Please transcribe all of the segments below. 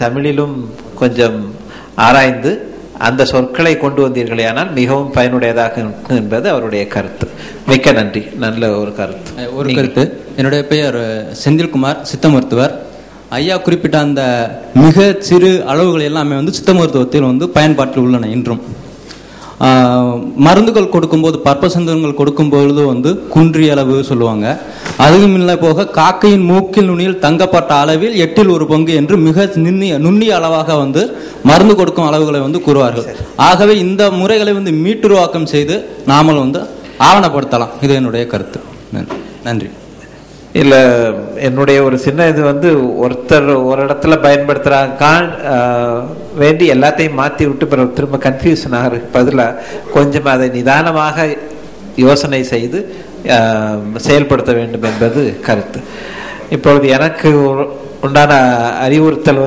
தமிழிலும் கொஞ்சம் ஆராய்ந்து அந்த சொற்களை கொண்டு வந்தீர்களே ஆனால் மிகவும் பயனுடையதாக இருக்கும் என்பது அவருடைய கருத்து. மிக்க நன்றி. நல்ல ஒரு கருத்து. என்னுடைய பெயர் செந்தில்குமார், சித்த மருத்துவர். ஐயா குறிப்பிட்ட அந்த மிக சிறு அளவுகள் எல்லாமே சித்த மருத்துவத்தில் பயன்பாட்டில் உள்ளன. இன்றும் மருந்துகள் கொடுக்கும்போது பற்பசந்தங்கள் கொடுக்கும்பொழுது குன்றிய அளவு சொல்லுவாங்க. அதுவும் இல்லை போக காக்கையின் மூக்கில் நுனியில் தங்கப்பட்ட அளவில் 8/1 என்று மிக நுண்ணிய அளவாக மருந்து கொடுக்கும் அளவுகளை கூறுவார்கள். ஆகவே இந்த முறைகளை மீட்டுருவாக்கம் செய்து நாமல் ஆவணப்படுத்தலாம். இது என்னுடைய கருத்து. நன்றி. இல்லை, என்னுடைய ஒரு சின்ன இது ஒருத்தர் ஒரு இடத்துல பயன்படுத்துகிறாங்க வேண்டி எல்லாத்தையும் மாற்றி விட்டு பிறகு திரும்ப கன்ஃபியூஷன் ஆகிறதுக்கு பதிலாக கொஞ்சம் அதை நிதானமாக யோசனை செய்து செயல்படுத்த வேண்டும் என்பது கருத்து. இப்பொழுது எனக்கு உண்டான அறிவுறுத்தல்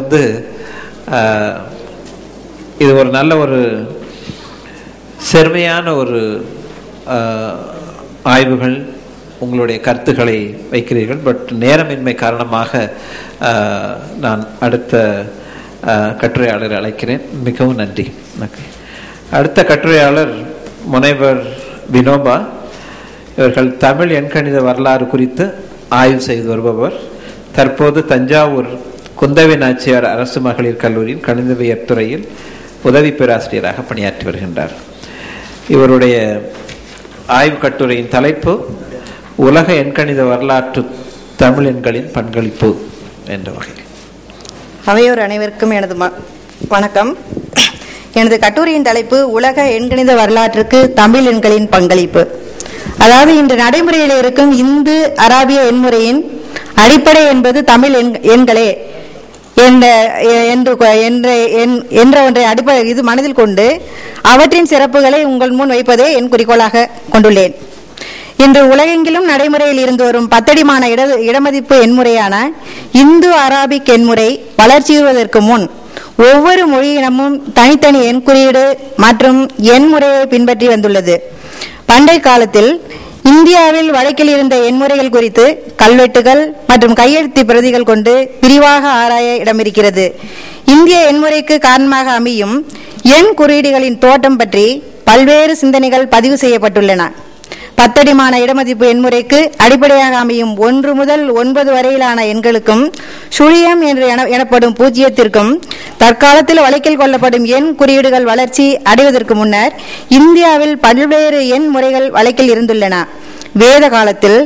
இது ஒரு நல்ல ஒரு செருமையான ஒரு ஆய்வுகள், உங்களுடைய கருத்துக்களை வைக்கிறீர்கள். பட் நேரமின்மை காரணமாக நான் அடுத்த கட்டுரையாளர் அழைக்கிறேன். மிகவும் நன்றி. அடுத்த கட்டுரையாளர் முனைவர் வினோபா. இவர்கள் தமிழ் எண்கணித வரலாறு குறித்து ஆய்வு செய்து வருபவர். தற்போது தஞ்சாவூர் குந்தவி நாச்சியார் அரசு மகளிர் கல்லூரியின் கணிதவியல் துறையில் உதவி பேராசிரியராக பணியாற்றி வருகின்றார். இவருடைய ஆய்வு கட்டுரையின் தலைப்பு உலக எண்கணித வரலாற்று தமிழ் எண்களின் பங்களிப்பு என்ற வகையில். அவையோர் அனைவருக்கும் எனது வணக்கம். எனது கட்டுரையின் தலைப்பு உலக எண்கணித வரலாற்றுக்கு தமிழ் எண்களின் பங்களிப்பு. அதாவது இன்று நடைமுறையில் இருக்கும் இந்து அராபிய எண்முறையின் அடிப்படை என்பது தமிழ் எண்களே என்ற ஒன்றை அடிப்படை இது மனதில் கொண்டு அவற்றின் சிறப்புகளை உங்கள் முன் வைப்பதே என் குறிக்கோளாக கொண்டுள்ளேன். இன்று உலகெங்கிலும் நடைமுறையில் இருந்து வரும் 10 இடமதிப்பு எண்முறையான இந்து அராபிக் எண்முறை வளர்ச்சியுறுவதற்கு முன் ஒவ்வொரு மொழியினமும் தனித்தனி எண் குறியீடு மற்றும் எண்முறையை பின்பற்றி வந்துள்ளது. பண்டை காலத்தில் இந்தியாவில் வழக்கில் இருந்த எண்முறைகள் குறித்து கல்வெட்டுகள் மற்றும் கையெழுத்து பிரதிகள் கொண்டு விரிவாக ஆராய இடமிருக்கிறது. இந்திய எண்முறைக்கு காரணமாக அமையும் எண் குறியீடுகளின் தோற்றம் பற்றி பல்வேறு சிந்தனைகள் பதிவு செய்யப்பட்டுள்ளன. 10 இடமதிப்பு எண்முறைக்கு அடிப்படையாக அமையும் 1 முதல் 9 வரையிலான எண்களுக்கும் சுழியம் என்று எனப்படும் பூஜ்ஜியத்திற்கும் தற்காலத்தில் வழக்கில் கொள்ளப்படும் எண் குறியீடுகள் வளர்ச்சி அடைவதற்கு முன்னர் இந்தியாவில் பல்வேறு எண் முறைகள் வழக்கில் இருந்துள்ளன. வேத காலத்தில்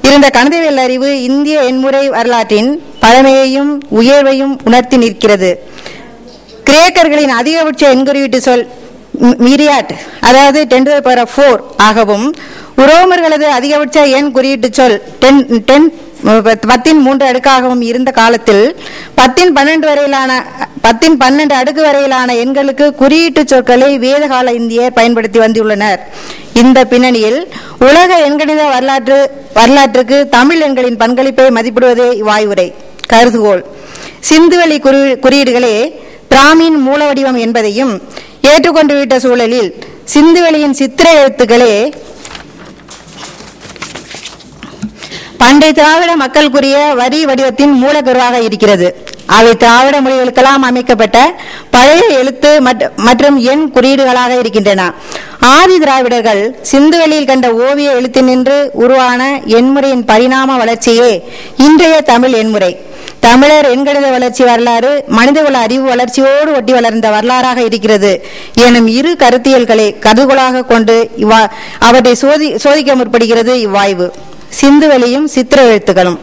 இருந்த கணிதவியல் அறிவு இந்திய எண்முறை வரலாற்றின் பழமையையும் உயர்வையும் உணர்த்தி நிற்கிறது. கிரேக்கர்களின் அதிகபட்ச எண் குறியீட்டு சொல் மிரியாட், அதாவது 10⁴ ஆகவும், உரோமர்களது அதிகபட்ச எண் குறியீட்டு சொல் 10⁻³ இருந்த காலத்தில் 10⁻12 அடுக்கு வரையிலான எண்களுக்கு குறியீட்டு சொற்களை வேதகால இந்தியர் பயன்படுத்தி வந்துள்ளனர். இந்த பின்னணியில் உலக எண்கணித வரலாற்றுக்கு தமிழ் எண்களின் பங்களிப்பை மதிப்பிடுவதே இவ்வாய்வுரை கருதுகோள். சிந்துவெளி குறியீடுகளே பிராமின் மூல வடிவம் என்பதையும் ஏற்றுக்கொண்டுவிட்ட சூழலில் சிந்துவெளியின் சித்திர எழுத்துக்களே பண்டை திராவிட மக்களுக்குரிய வரி வடிவத்தின் மூலக்கருவாக இருக்கிறது. அவை திராவிட மொழிகளுக்கெல்லாம் அமைக்கப்பட்ட பழைய எழுத்து மற்றும் எண் குறியீடுகளாக இருக்கின்றன. ஆதி திராவிடர்கள் சிந்துவெளியில் கண்ட ஓவிய எழுத்தினின்று உருவான எண்முறையின் பரிணாம வளர்ச்சியே இன்றைய தமிழ் எண்முறை. தமிழர் எண்கணித வளர்ச்சி வரலாறு மனிதகுல அறிவு வளர்ச்சியோடு ஒட்டி வளர்ந்த வரலாறாக இருக்கிறது எனும் இரு கருத்தியல்களை கருதுகோளாக கொண்டு அவற்றை சோதிக்க முற்படுகிறது இவ்வாய்வு. சிந்துவெளியும் சித்திர எழுத்துக்களும்.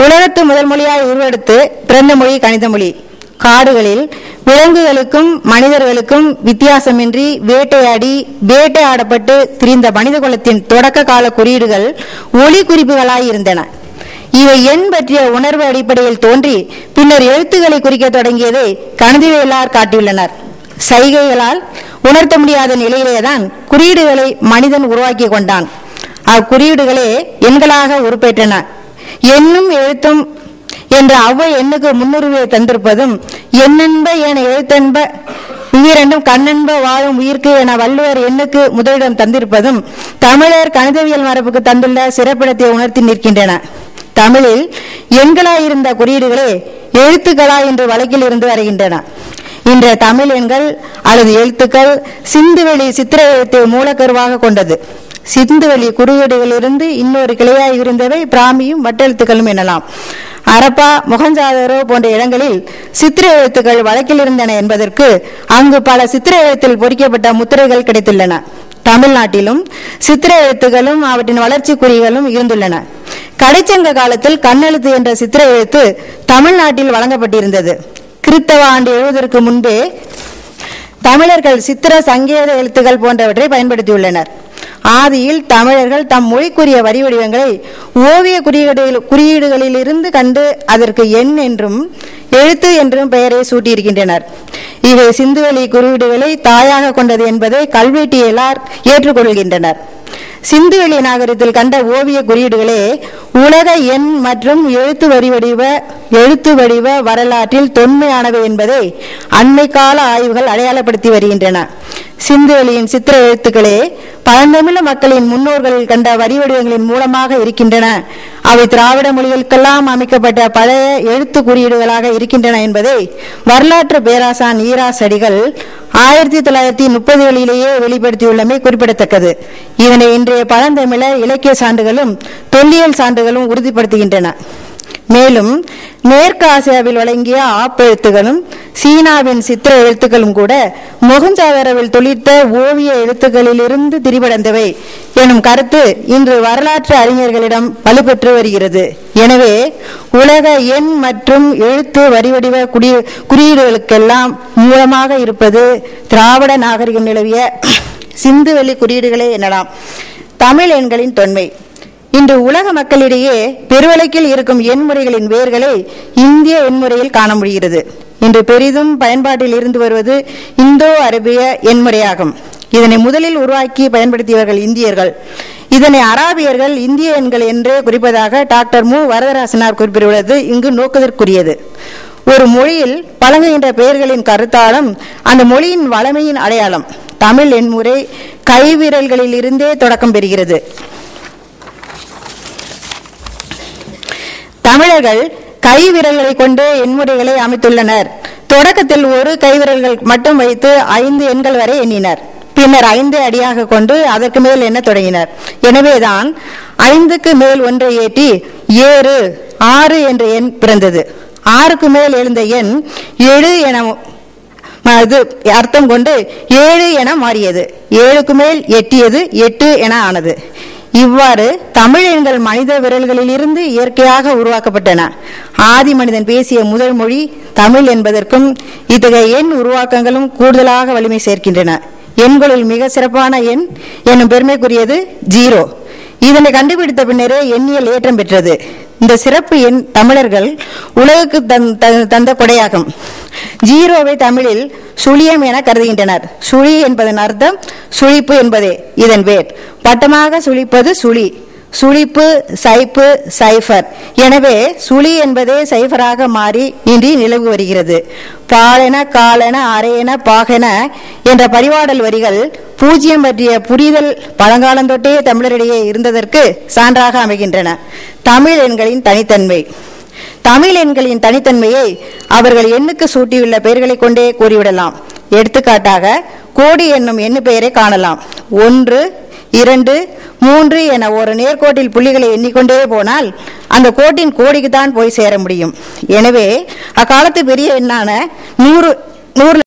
உலகத்து முதல் மொழியாய் உருவெடுத்து பிறந்த மொழி கணித மொழி. காடுகளில் விலங்குகளுக்கும் மனிதர்களுக்கும் வித்தியாசமின்றி வேட்டையாடப்பட்டு திரிந்த மனித குலத்தின் தொடக்க கால குறியீடுகள் ஒளி குறிப்புகளாய் இருந்தன. இவை எண் பற்றிய உணர்வு அடிப்படையில் தோன்றி பின்னர் எழுத்துக்களை குறிக்க தொடங்கியதை கணிதவியலார் காட்டியுள்ளனர். சைகைகளால் உணர்த்த முடியாத நிலையிலேதான் குறியீடுகளை மனிதன் உருவாக்கி கொண்டான். அக்குறியீடுகளே எண்களாக உருப்பெற்றன. எண்ணும் எழுத்தும் என்ற அவ்வை எண்ணுக்கு முன்னுரிமையை தந்திருப்பதும் எண்ணென்ப என எழுத்தென்ப உயிரென்றும் கண்ணென்ப வாழும் உயிர்க்கு என வள்ளுவர் எண்ணுக்கு முதலிடம் தந்திருப்பதும் தமிழர் கணிதவியல் மரபுக்கு தந்துள்ள சிறப்பிடத்தை உணர்த்தி நிற்கின்றன. தமிழில் எண்களாயிருந்த குறியீடுகளே எழுத்துக்களா என்று வழக்கில் இருந்து வருகின்றன. இன்றைய தமிழ் எண்கள் அல்லது எழுத்துக்கள் சிந்துவெளி சித்திர எழுத்தை மூலக்கருவாக கொண்டது. சிந்துவெளி குறியீடுகளிலிருந்து இன்னொரு கிளையாய் இருந்தவை பிராமியும் வட்டெழுத்துக்களும் எனலாம். அரப்பா, மொஹஞ்சாதாரோ போன்ற இடங்களில் சித்திர எழுத்துக்கள் வழக்கில் இருந்தன என்பதற்கு அங்கு பல சித்திர எழுத்தில் பொறிக்கப்பட்ட முத்திரைகள் கிடைத்துள்ளன. தமிழ்நாட்டிலும் சித்திர எழுத்துகளும் அவற்றின் வளர்ச்சி குறிகளும் இருந்துள்ளன. கடைச்சங்க காலத்தில் கண்ணெழுத்து என்ற சித்திர எழுத்து தமிழ்நாட்டில் வழங்கப்பட்டிருந்தது. கிறித்தவ ஆண்டு எழுவதற்கு முன்பே தமிழர்கள் சித்திர சங்கேத எழுத்துக்கள் போன்றவற்றை பயன்படுத்தியுள்ளனர். ஆதியில் தமிழர்கள் தம் மொழிக்குரிய வரி வடிவங்களை ஓவிய குறியீடுகளில் இருந்து கண்டு அதற்கு எண் என்றும் எழுத்து என்றும் பெயரை சூட்டியிருக்கின்றனர். இவை சிந்துவெளி குறியீடுகளை தாயாக கொண்டது என்பதை கல்வெட்டியலார் ஏற்றுக்கொள்கின்றனர். சிந்துவெளி நாகரிகத்தில் கண்ட ஓவிய குறியீடுகளே உலக எண் மற்றும் எழுத்து வடிவ வரலாற்றில் தொன்மையானவை என்பதை அண்மை கால ஆய்வுகள் அடையாளப்படுத்தி வருகின்றன. சிந்துவெளியின் சித்திர எழுத்துக்களே பழந்தமிழ மக்களின் முன்னோர்கள் கண்ட வரி வடிவங்களின் மூலமாக இருக்கின்றன. அவை திராவிட மொழிகளுக்கெல்லாம் அமைக்கப்பட்ட பழைய எழுத்து குறியீடுகளாக இருக்கின்றன என்பதை வரலாற்று பேராசான் ஈராஸ் அடிகள் 1930களிலேயே வெளிப்படுத்தியுள்ளமை குறிப்பிடத்தக்கது. இதனை இன்றைய பழந்தமிழ இலக்கிய சான்றுகளும் தொல்லியல் சான்றுகளும் உறுதிப்படுத்துகின்றன. மேலும் மேற்கு ஆசியாவில் வழங்கிய ஆப்பெழுத்துகளும் சீனாவின் சித்திர எழுத்துக்களும் கூட மொஹஞ்சாதாரோவில் தொழித்த ஓவிய எழுத்துக்களில் இருந்து திரிபடைந்தவை எனும் கருத்து இன்று வரலாற்று அறிஞர்களிடம் வலுப்பெற்று வருகிறது. எனவே உலக எண் மற்றும் எழுத்து வரிவடிவ குறியீடுகளுக்கெல்லாம் மூலமாக இருப்பது திராவிட நாகரிகம் நிலவிய சிந்துவெளி குறியீடுகளே எனலாம். தமிழ் எண்களின் தொன்மை. இன்று உலக மக்களிடையே பெருவழக்கில் இருக்கும் எண்முறைகளின் வேர்களை இந்திய எண்முறையில் காண முடிகிறது. இன்று பெரிதும் பயன்பாட்டில் இருந்து வருவது இந்தோ அரேபிய எண்முறையாகும். இதனை முதலில் உருவாக்கி பயன்படுத்தியவர்கள் இந்தியர்கள். இதனை அராபியர்கள் இந்திய எண்கள் என்றே குறிப்பதாக டாக்டர் மு வரதராசனார் குறிப்பிடுவது இங்கு நோக்கத்திற்குரியது. ஒரு மொழியில் பழங்குகின்ற பெயர்களின் கருத்தாளம் அந்த மொழியின் வளமையின் அடையாளம். தமிழ் எண்முறை கைவிரல்களில் இருந்தே தொடக்கம் பெறுகிறது. தமிழர்கள் கை விரல்களை கொண்டு எண்முறைகளை அமைத்துள்ளனர். தொடக்கத்தில் ஒரு கைவிரல்கள் மட்டும் வைத்து 5 எண்கள் வரை எண்ணினர். பின்னர் 5 அடியாக கொண்டு அதற்கு மேல் எண்ண தொடங்கினர். எனவேதான் 5க்கு மேல் ஒன்றை ஏற்றி 7, 6 என்ற எண் பிறந்தது. 6க்கு மேல் எழுந்த எண் 7 என அர்த்தம் கொண்டு 7 என மாறியது. 7க்கு மேல் எட்டியது 8 என ஆனது. இவ்வாறு தமிழ் எண்கள் மனித விரல்களில் இருந்து இயற்கையாக உருவாக்கப்பட்டன. ஆதி மனிதன் பேசிய முதல் மொழி தமிழ் என்பதற்கும் இத்தகைய எண் உருவாக்கங்களும் கூடுதலாக வலிமை சேர்க்கின்றன. எண்களுள் மிக சிறப்பான எண் என்னும் பெருமைக்குரியது 0. இதனை கண்டுபிடித்த பின்னரே எண்ணியல் ஏற்றம் பெற்றது. இந்த சிறப்பு எண் தமிழர்கள் உலகுக்கு தந்த கொடையாகும். 0வை தமிழில் சுழியம் என கருதுகின்றனர். சுழி என்பதன் அர்த்தம் சுழிப்பு என்பதே இதன் வேர். பட்டமாக சுழிப்பது சுழி, சுழிப்பு, சைப்பு, சைஃபர். எனவே சுழி என்பதே சைஃபராக மாறி இன்றி நிலவு வருகிறது. பாலென, காலென, அரையென, பாகென என்ற பரிபாடல் வரிகள் பூஜ்யம் பற்றிய புரிதல் பழங்காலந்தொட்டே தமிழரிடையே இருந்ததற்கு சான்றாக அமைகின்றன. தமிழ் எண்களின் தனித்தன்மை. தமிழ் எண்களின் தனித்தன்மையை அவர்கள் எண்ணுக்கு சூட்டியுள்ள பெயர்களை கொண்டே கூறிவிடலாம். எடுத்துக்காட்டாக கோடி என்னும் எண்ணு பெயரை காணலாம். 1, 2, 3 என ஒரு நேர்கோட்டில் புள்ளிகளை எண்ணிக்கொண்டே போனால் அந்த கோட்டின் கோடிக்குத்தான் போய் சேர முடியும். எனவே அக்காலத்து பெரிய எண்ணான 100